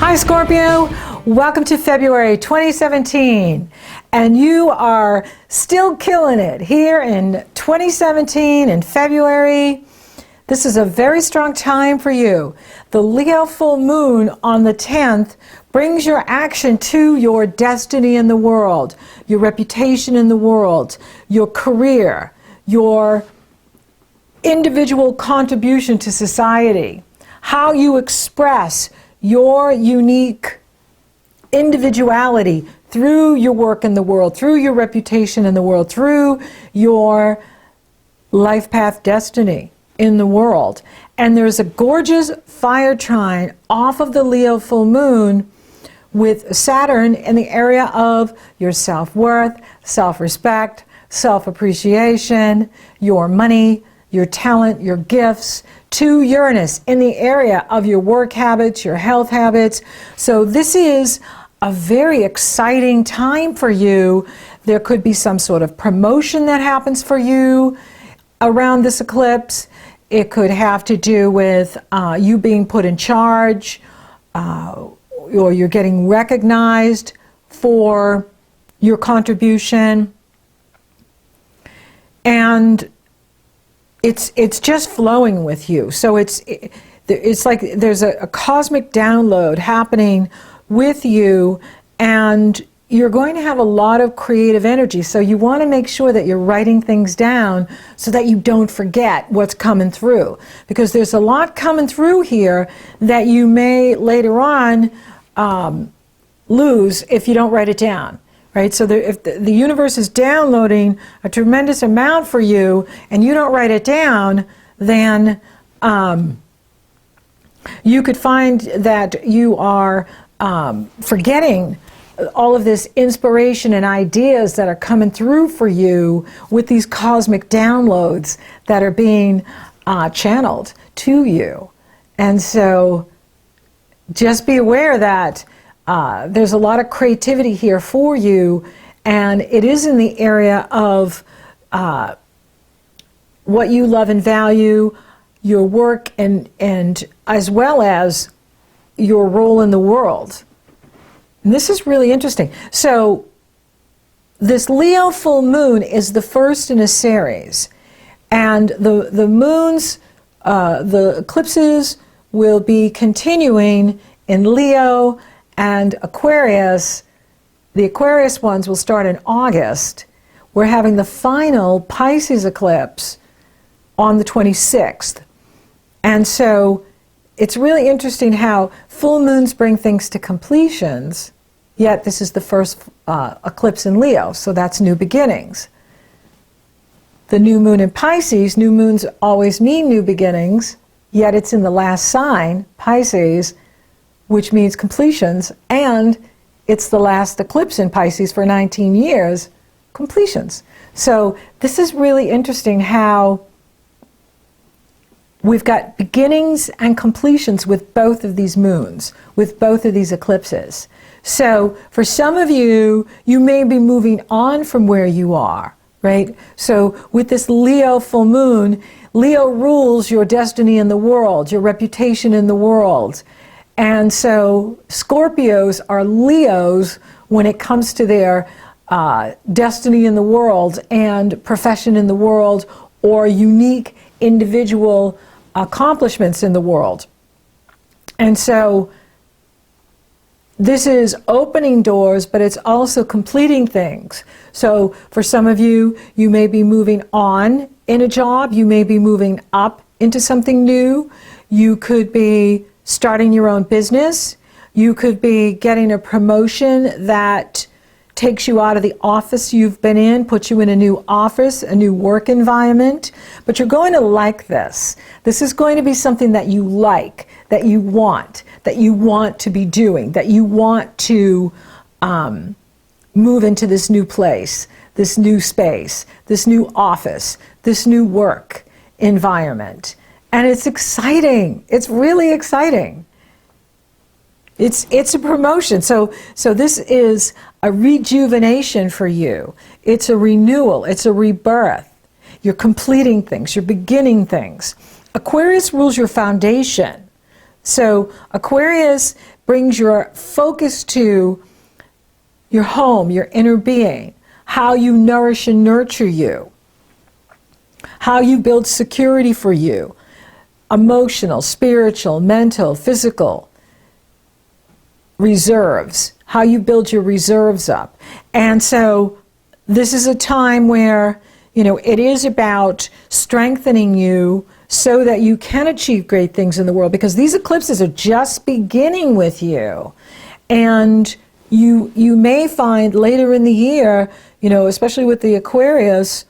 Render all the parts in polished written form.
Hi Scorpio, welcome to February 2017, and you are still killing it here in 2017 in February. This is a very strong time for you. The Leo full moon on the 10th brings your action to your destiny in the world, your reputation in the world, your career, your individual contribution to society, how you express your unique individuality through your work in the world, through your reputation in the world, through your life path destiny in the world. And there's a gorgeous fire trine off of the Leo full moon with Saturn in the area of your self-worth, self-respect, self-appreciation, your money, your talent, your gifts, to Uranus in the area of your work habits, your health habits. So this is a very exciting time for you. There could be some sort of promotion that happens for you around this eclipse. It could have to do with you being put in charge, or you're getting recognized for your contribution. And it's just flowing with you. So it's like there's a cosmic download happening with you, and you're going to have a lot of creative energy. So you want to make sure that you're writing things down so that you don't forget what's coming through, because there's a lot coming through here that you may later on lose if you don't write it down. Right? So if the universe is downloading a tremendous amount for you and you don't write it down, then you could find that you are forgetting all of this inspiration and ideas that are coming through for you with these cosmic downloads that are being channeled to you. And so just be aware that there's a lot of creativity here for you, and it is in the area of what you love and value, your work, and as well as your role in the world. And this is really interesting. So this Leo full moon is the first in a series, and the moons, the eclipses will be continuing in Leo and Aquarius. The Aquarius ones will start in August. We're having the final Pisces eclipse on the 26th. And so it's really interesting how full moons bring things to completions, yet this is the first eclipse in Leo, so that's new beginnings. The new moon in Pisces, new moons always mean new beginnings, yet it's in the last sign, Pisces, which means completions, and it's the last eclipse in Pisces for 19 years, completions. So this is really interesting how we've got beginnings and completions with both of these moons, with both of these eclipses. So for some of you, you may be moving on from where you are, right? So with this Leo full moon, Leo rules your destiny in the world, your reputation in the world. And so Scorpios are Leos when it comes to their destiny in the world and profession in the world, or unique individual accomplishments in the world. And so this is opening doors, but it's also completing things. So for some of you, you may be moving on in a job, you may be moving up into something new, you could be starting your own business, you could be getting a promotion that takes you out of the office you've been in, puts you in a new office, a new work environment, but you're going to like this. This is going to be something that you like, that you want to be doing, that you want to move into this new place, this new space, this new office, this new work environment. And it's exciting. It's really exciting. It's a promotion. So this is a rejuvenation for you. It's a renewal. It's a rebirth. You're completing things. You're beginning things. Aquarius rules your foundation. So Aquarius brings your focus to your home, your inner being, how you nourish and nurture you, how you build security for you, emotional, spiritual, mental, physical reserves, how you build your reserves up. And so this is a time where, it is about strengthening you so that you can achieve great things in the world, because these eclipses are just beginning with you. And you may find later in the year, especially with the Aquarius,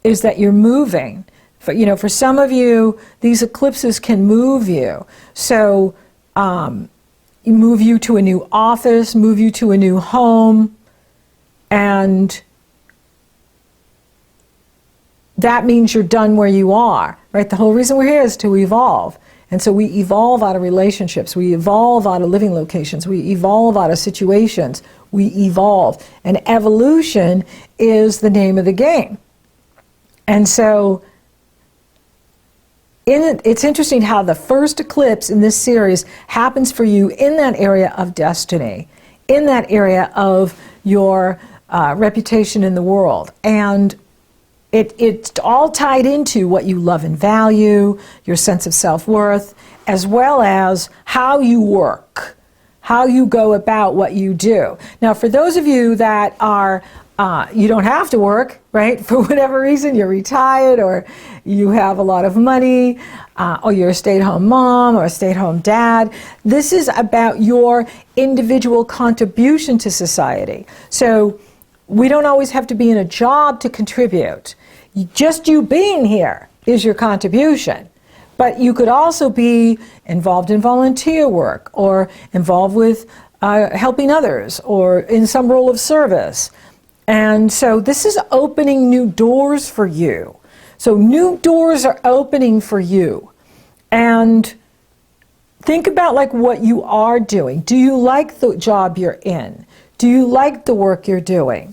is that you're moving. For some of you, these eclipses can move you. So move you to a new office, move you to a new home, and that means you're done where you are, right? The whole reason we're here is to evolve. And so we evolve out of relationships, we evolve out of living locations, we evolve out of situations, we evolve. And evolution is the name of the game. And so it's interesting how the first eclipse in this series happens for you in that area of destiny, in that area of your reputation in the world. And it's all tied into what you love and value, your sense of self-worth, as well as how you work, how you go about what you do. Now, for those of you that are, you don't have to work, right? For whatever reason, you're retired, or you have a lot of money, or you're a stay-at-home mom or a stay-at-home dad. This is about your individual contribution to society. So we don't always have to be in a job to contribute. Just you being here is your contribution. But you could also be involved in volunteer work, or involved with helping others, or in some role of service. And so this is opening new doors for you. So new doors are opening for you. And think about what you are doing. Do you like the job you're in? Do you like the work you're doing?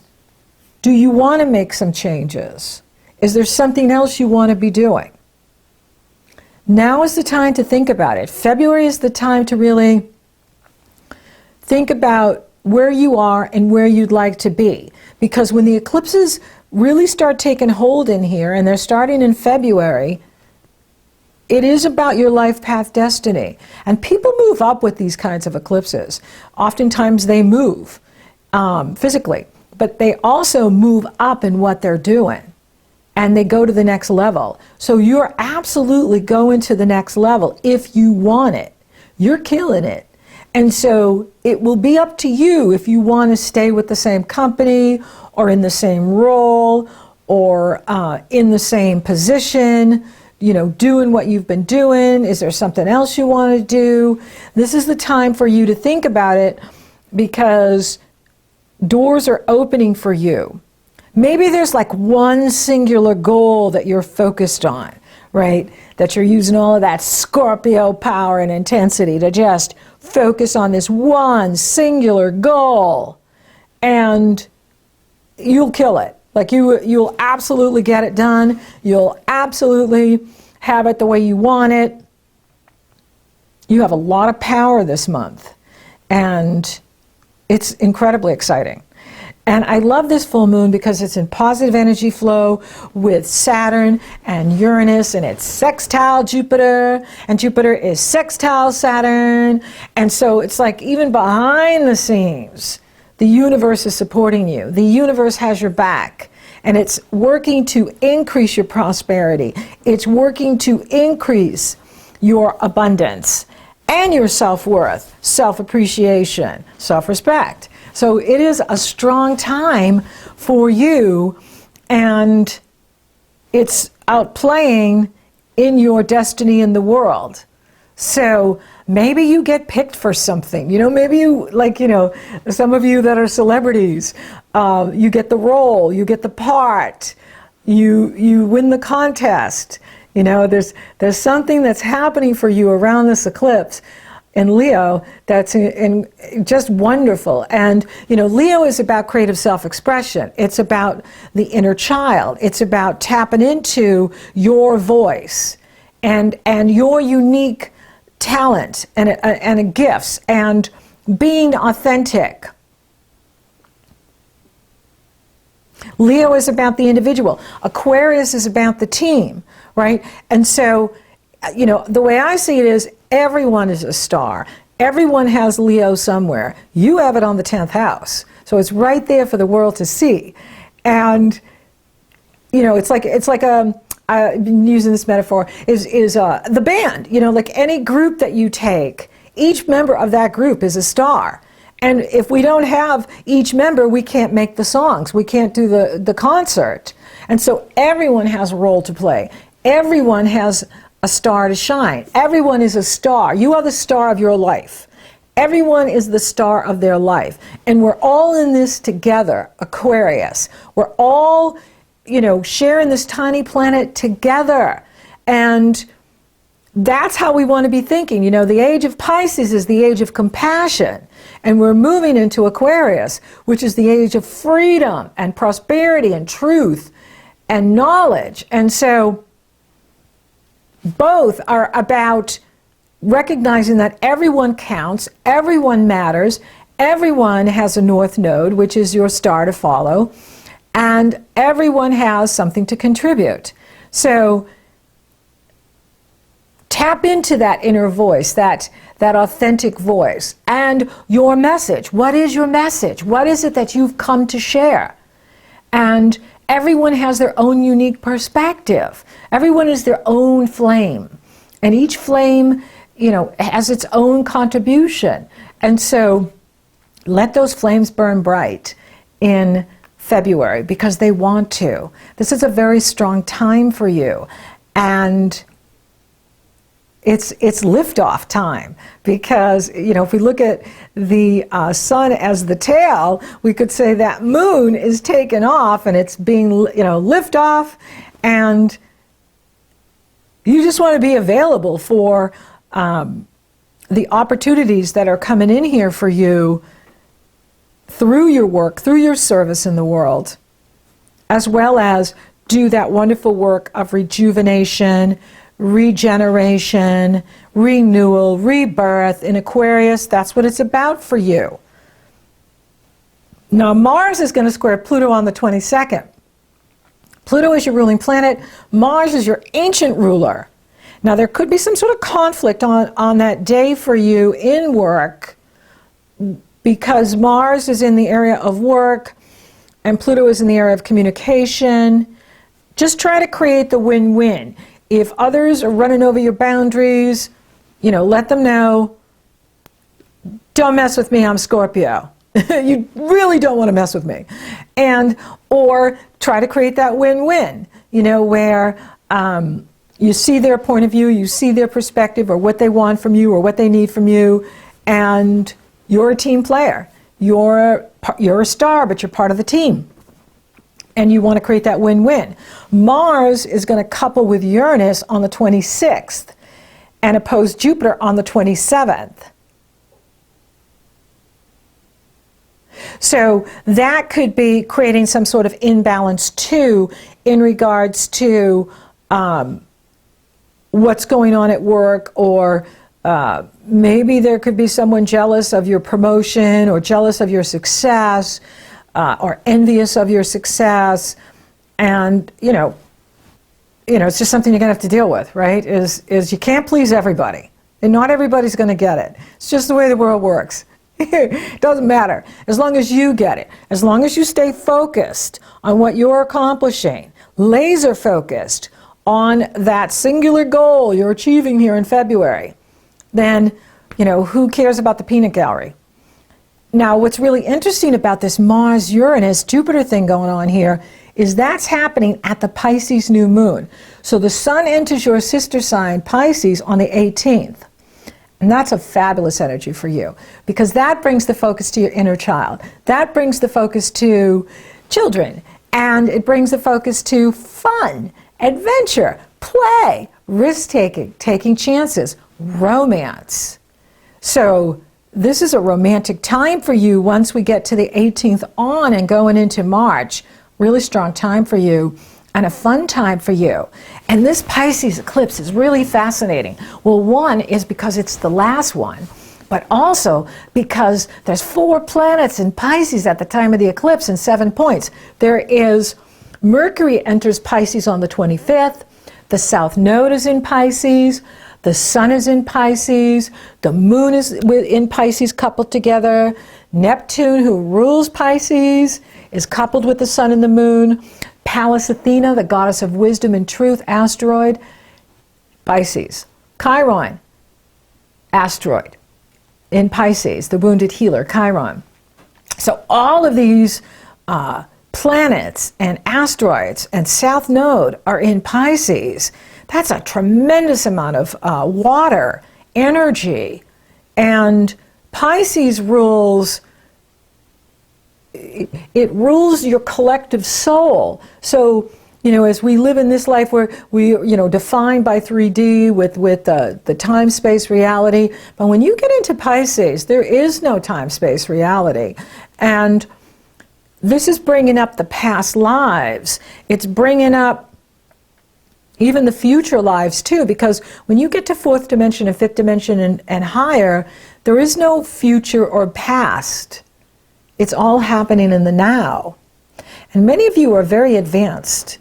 Do you want to make some changes? Is there something else you want to be doing? Now is the time to think about it. February is the time to really think about where you are and where you'd like to be. Because when the eclipses really start taking hold in here, and they're starting in February, it is about your life path destiny. And people move up with these kinds of eclipses. Oftentimes they move physically, but they also move up in what they're doing. And they go to the next level. So you're absolutely going to the next level if you want it. You're killing it. And so it will be up to you if you want to stay with the same company, or in the same role, or in the same position, doing what you've been doing. Is there something else you want to do? This is the time for you to think about it, because doors are opening for you. Maybe there's one singular goal that you're focused on, right? That you're using all of that Scorpio power and intensity to just focus on this one singular goal, and you'll kill it. You'll absolutely get it done. You'll absolutely have it the way you want it. You have a lot of power this month, and it's incredibly exciting. And I love this full moon because it's in positive energy flow with Saturn and Uranus, and it's sextile Jupiter, and Jupiter is sextile Saturn. And so it's even behind the scenes, the universe is supporting you. The universe has your back, and it's working to increase your prosperity. It's working to increase your abundance and your self-worth, self-appreciation, self-respect. So it is a strong time for you, and it's outplaying in your destiny in the world. So maybe you get picked for something. Maybe you, some of you that are celebrities, you get the role, you get the part, you win the contest. There's something that's happening for you around this eclipse in Leo that's just wonderful. And Leo is about creative self-expression. It's about the inner child. It's about tapping into your voice and your unique talent and gifts and being authentic. Leo is about the individual. Aquarius is about the team, right? And so, you know, the way I see it is everyone is a star. Everyone has Leo somewhere. You have it on the 10th house. So it's right there for the world to see. And, you know, it's like I've been using this metaphor, is the band. You know, like any group that you take, each member of that group is a star. And if we don't have each member, we can't make the songs. We can't do the concert. And so everyone has a role to play. Everyone has a star to shine. Everyone is a star. You are the star of your life. Everyone is the star of their life. And we're all in this together, Aquarius. We're all, you know, sharing this tiny planet together. And that's how we want to be thinking. You know, the age of Pisces is the age of compassion. And we're moving into Aquarius, which is the age of freedom and prosperity and truth and knowledge. And so both are about recognizing that everyone counts, everyone matters, everyone has a north node, which is your star to follow, and everyone has something to contribute. So tap into that inner voice, that authentic voice, and your message. What is your message? What is it that you've come to share? And everyone has their own unique perspective. Everyone is their own flame. And each flame, you know, has its own contribution. And so let those flames burn bright in February because they want to. This is a very strong time for you. And it's liftoff time because, you know, if we look at the sun as the tail, we could say that moon is taken off and it's being, you know, lift off, and you just want to be available for the opportunities that are coming in here for you through your work, through your service in the world, as well as do that wonderful work of rejuvenation, regeneration, renewal, rebirth. In Aquarius, that's what it's about for you. Now, Mars is going to square Pluto on the 22nd. Pluto is your ruling planet. Mars is your ancient ruler. Now, there could be some sort of conflict on that day for you in work because Mars is in the area of work and Pluto is in the area of communication. Just try to create the win-win. If others are running over your boundaries, you know, let them know, don't mess with me, I'm Scorpio. You really don't want to mess with me. Or try to create that win-win, you know, where you see their point of view, you see their perspective or what they want from you or what they need from you, and you're a team player. You're a star, but you're part of the team. And you want to create that win-win. Mars is going to couple with Uranus on the 26th and oppose Jupiter on the 27th. So that could be creating some sort of imbalance too in regards to what's going on at work, or maybe there could be someone jealous of your promotion or jealous of your success, or envious of your success, and you know, it's just something you're going to have to deal with, right? Is you can't please everybody, and not everybody's going to get it. It's just the way the world works. It doesn't matter as long as you get it, as long as you stay focused on what you're accomplishing, laser focused on that singular goal you're achieving here in February. Then, you know, who cares about the peanut gallery? Now, what's really interesting about this Mars-Uranus-Jupiter thing going on here is that's happening at the Pisces new moon. So the sun enters your sister sign, Pisces, on the 18th. And that's a fabulous energy for you because that brings the focus to your inner child. That brings the focus to children. And it brings the focus to fun, adventure, play, risk-taking, taking chances, romance. So this is a romantic time for you once we get to the 18th on and going into March. Really strong time for you. and a fun time for you. And this Pisces eclipse is really fascinating. Well, one is because it's the last one, but also because there's 4 planets in Pisces at the time of the eclipse and 7 points. There is Mercury enters Pisces on the 25th. The South Node is in Pisces. The Sun is in Pisces. The Moon is in Pisces coupled together. Neptune, who rules Pisces, is coupled with the Sun and the Moon. Pallas Athena, the goddess of wisdom and truth, asteroid, Pisces. Chiron, asteroid, in Pisces, the wounded healer, Chiron. So all of these planets and asteroids and South Node are in Pisces. That's a tremendous amount of water, energy, and Pisces rules, it rules your collective soul. So, you know, as we live in this life where we, you know, defined by 3D with the time-space reality, but when you get into Pisces, there is no time-space reality. And this is bringing up the past lives. It's bringing up even the future lives too, because when you get to 4th dimension and 5th dimension and higher, there is no future or past. It's all happening in the now. And many of you are very advanced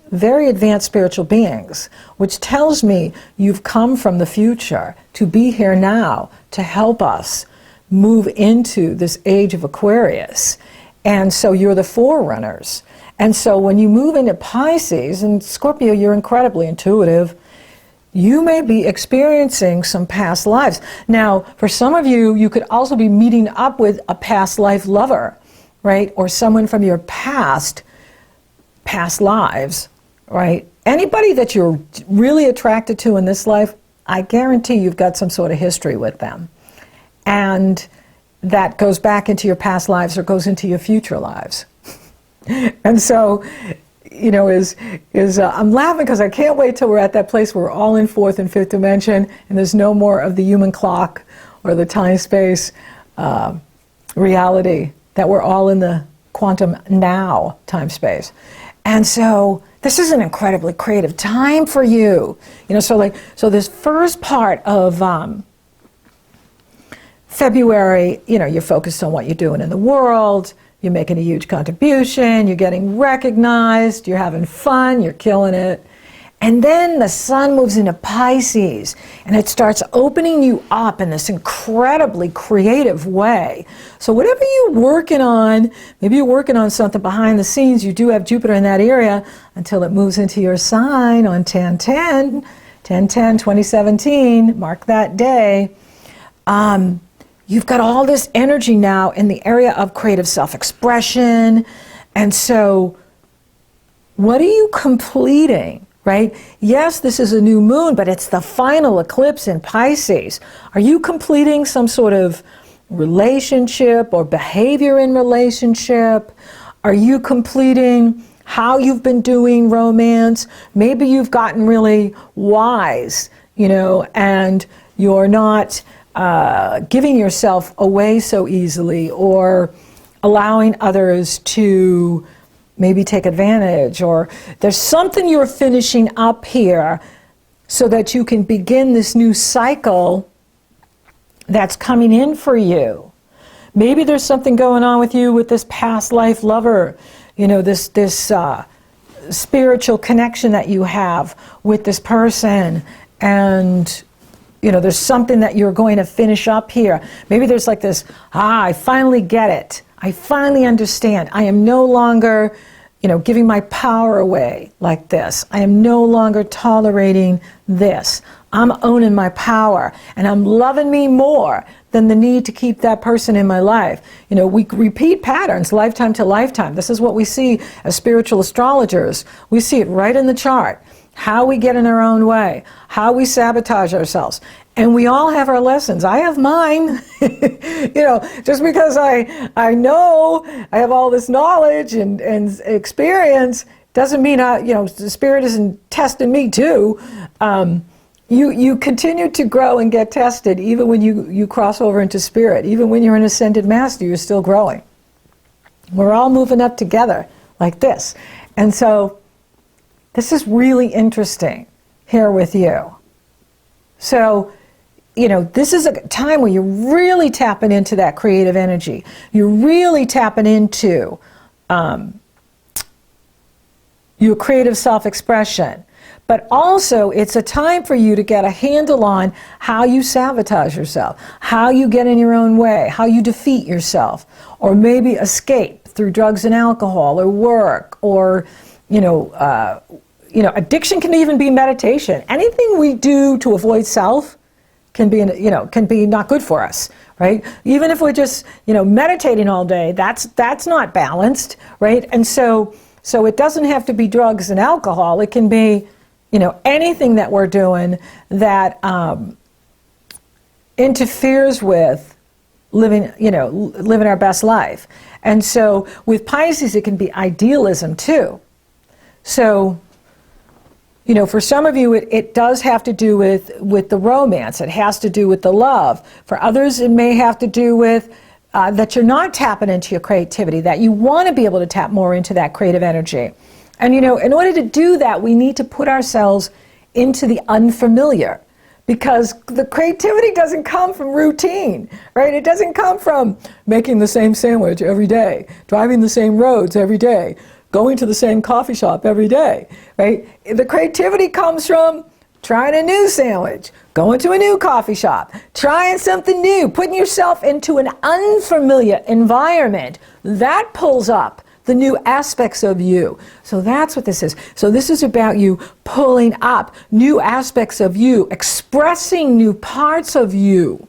spiritual beings, which tells me you've come from the future to be here now to help us move into this age of Aquarius. And so you're the forerunners. And so when you move into Pisces, and Scorpio, you're incredibly intuitive, you may be experiencing some past lives. Now, for some of you, you could also be meeting up with a past life lover, right? Or someone from your past lives, right? Anybody that you're really attracted to in this life, I guarantee you've got some sort of history with them. And that goes back into your past lives or goes into your future lives. And so, you know, I'm laughing because I can't wait till we're at that place where we're all in 4th and 5th dimension and there's no more of the human clock or the time-space reality, that we're all in the quantum now time-space. And so this is an incredibly creative time for you. You know, so this first part of February, you know, you're focused on what you're doing in the world, you're making a huge contribution, you're getting recognized, you're having fun, you're killing it. And then the sun moves into Pisces, and it starts opening you up in this incredibly creative way. So whatever you're working on, maybe you're working on something behind the scenes, you do have Jupiter in that area until it moves into your sign on 10/10/2017, mark that day. You've got all this energy now in the area of creative self-expression. And so what are you completing, right? Yes, this is a new moon, but it's the final eclipse in Pisces. Are you completing some sort of relationship or behavior in relationship? Are you completing how you've been doing romance? Maybe you've gotten really wise, you know, and you're not giving yourself away so easily or allowing others to maybe take advantage, or there's something you're finishing up here so that you can begin this new cycle that's coming in for you. Maybe there's something going on with you with this past life lover, you know, this spiritual connection that you have with this person, and you know, there's something that you're going to finish up here. Maybe there's like this, I finally get it. I finally understand. I am no longer, you know, giving my power away like this. I am no longer tolerating this. I'm owning my power, and I'm loving me more than the need to keep that person in my life. You know, we repeat patterns lifetime to lifetime. This is what we see as spiritual astrologers. We see it right in the chart. How we get in our own way, how we sabotage ourselves. And we all have our lessons. I have mine. You know, just because I know I have all this knowledge and experience doesn't mean the Spirit isn't testing me too. You continue to grow and get tested even when you cross over into Spirit. Even when you're an Ascended Master, you're still growing. We're all moving up together like this. And so This is really interesting here with you. So, you know, this is a time where you're really tapping into that creative energy. You're really tapping into your creative self-expression. But also, it's a time for you to get a handle on how you sabotage yourself, how you get in your own way, how you defeat yourself, or maybe escape through drugs and alcohol, or work, or, addiction can even be meditation. Anything we do to avoid self can be, can be not good for us, right? Even if we're just, meditating all day, that's not balanced, right? And so it doesn't have to be drugs and alcohol. It can be, anything that we're doing that interferes with living our best life. And so with Pisces, it can be idealism too. So, for some of you, it does have to do with the romance. It has to do with the love. For others, it may have to do with that you're not tapping into your creativity, that you want to be able to tap more into that creative energy. And, in order to do that, we need to put ourselves into the unfamiliar, because the creativity doesn't come from routine, right? It doesn't come from making the same sandwich every day, driving the same roads every day, going to the same coffee shop every day, right? The creativity comes from trying a new sandwich, going to a new coffee shop, trying something new, putting yourself into an unfamiliar environment. That pulls up the new aspects of you. So that's what this is. So this is about you pulling up new aspects of you, expressing new parts of you,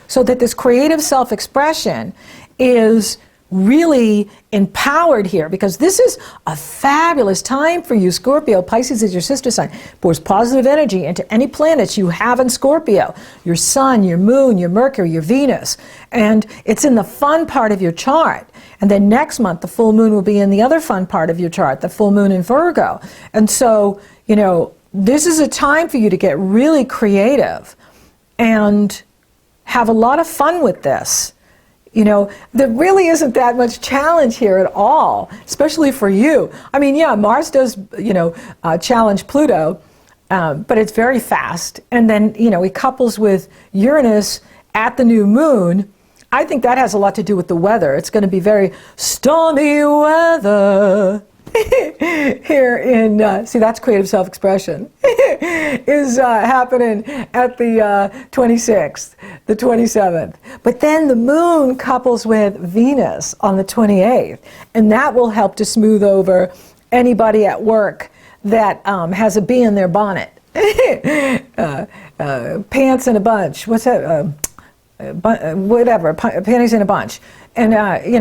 so that this creative self-expression is really empowered here, because this is a fabulous time for you, Scorpio. Pisces is your sister sign. Pours positive energy into any planets you have in Scorpio. Your sun, your moon, your Mercury, your Venus. And it's in the fun part of your chart. And then next month, the full moon will be in the other fun part of your chart, the full moon in Virgo. And so, this is a time for you to get really creative and have a lot of fun with this. There really isn't that much challenge here at all, especially for you. I mean, yeah, Mars does, challenge Pluto, but it's very fast. And then, he couples with Uranus at the new moon. I think that has a lot to do with the weather. It's going to be very stormy weather here in, see, that's creative self-expression, is happening at the 26th, the 27th. But then the moon couples with Venus on the 28th, and that will help to smooth over anybody at work that has a bee in their bonnet. Pants in a bunch. What's that? Whatever, panties in a bunch. And, the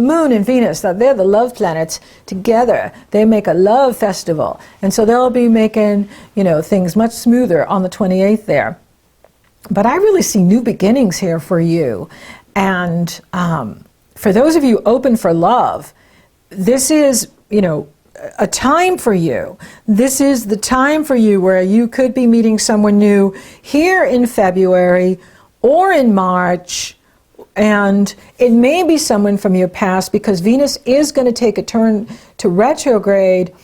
moon and Venus, they're the love planets together. They make a love festival. And so they'll be making, things much smoother on the 28th there. But I really see new beginnings here for you. And for those of you open for love, this is, a time for you. This is the time for you where you could be meeting someone new here in February or in March, and it may be someone from your past, because Venus is going to take a turn to retrograde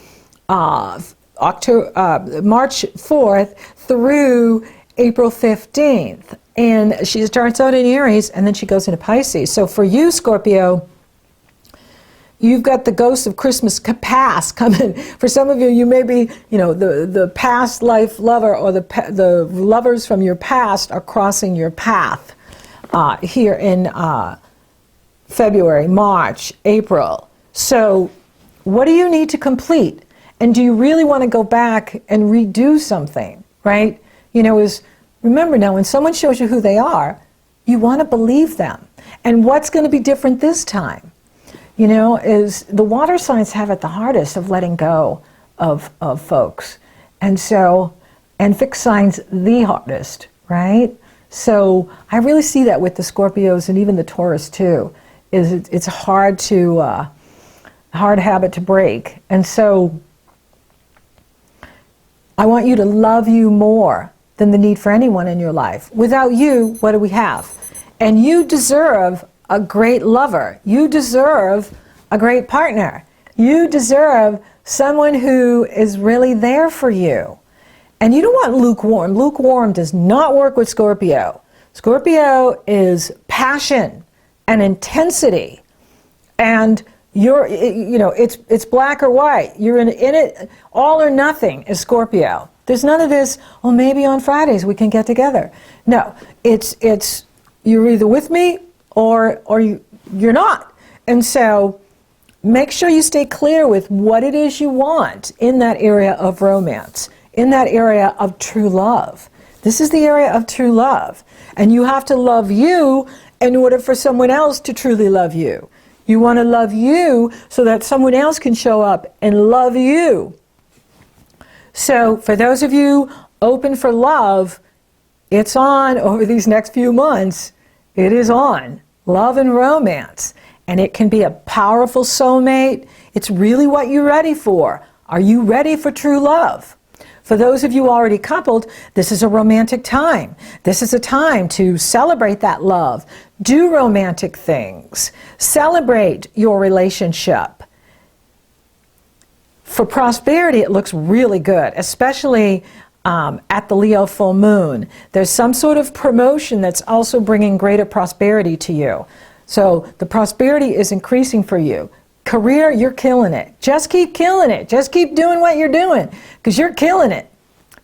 March 4th through April 15th, and she starts out in Aries and then she goes into Pisces. So for you, Scorpio, you've got the ghosts of Christmas past coming. For some of you, you may be, the past life lover, or the lovers from your past are crossing your path here in February, March, April. So what do you need to complete? And do you really want to go back and redo something, right? Remember now, when someone shows you who they are, you want to believe them. And what's going to be different this time? Is the water signs have it the hardest of letting go of folks. And fixed signs the hardest, right? So I really see that with the Scorpios and even the Taurus too. It's hard hard habit to break. And so I want you to love you more than the need for anyone in your life. Without you, what do we have? And you deserve a great lover. You deserve a great partner. You deserve someone who is really there for you. And you don't want lukewarm. Lukewarm does not work with Scorpio. Scorpio is passion and intensity. And it's black or white. You're in it, all or nothing is Scorpio. There's none of this, oh, maybe on Fridays we can get together. No, it's you're either with me or you're not. And so make sure you stay clear with what it is you want in that area of romance, in that area of true love. This is the area of true love. And you have to love you in order for someone else to truly love you. You want to love you so that someone else can show up and love you. So for those of you open for love, it's on over these next few months. It is on. Love and romance. And it can be a powerful soulmate. It's really what you're ready for. Are you ready for true love? For those of you already coupled, this is a romantic time. This is a time to celebrate that love. Do romantic things. Celebrate your relationship. For prosperity, it looks really good, especially at the Leo full moon. There's some sort of promotion that's also bringing greater prosperity to you. So the prosperity is increasing for you. Career, you're killing it. Just keep killing it. Just keep doing what you're doing because you're killing it.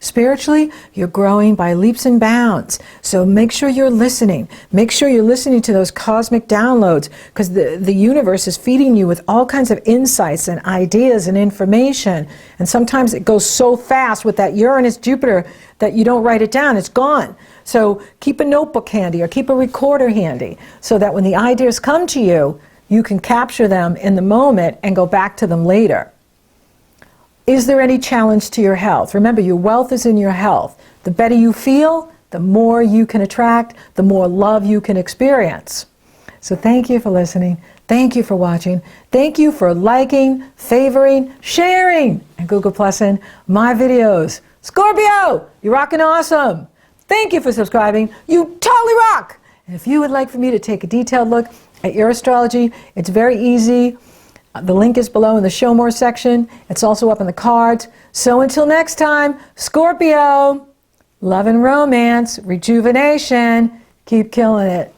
Spiritually, you're growing by leaps and bounds. So make sure you're listening. Make sure you're listening to those cosmic downloads because the universe is feeding you with all kinds of insights and ideas and information. And sometimes it goes so fast with that Uranus, Jupiter that you don't write it down. It's gone. So keep a notebook handy or keep a recorder handy so that when the ideas come to you, you can capture them in the moment and go back to them later. Is there any challenge to your health? Remember, your wealth is in your health. The better you feel, the more you can attract, the more love you can experience. So thank you for listening. Thank you for watching. Thank you for liking, favoring, sharing, and Google Plussing my videos. Scorpio, you're rocking awesome. Thank you for subscribing. You totally rock. And if you would like for me to take a detailed look at your astrology, it's very easy. The link is below in the Show More section. It's also up in the cards. So until next time, Scorpio, love and romance, rejuvenation, keep killing it.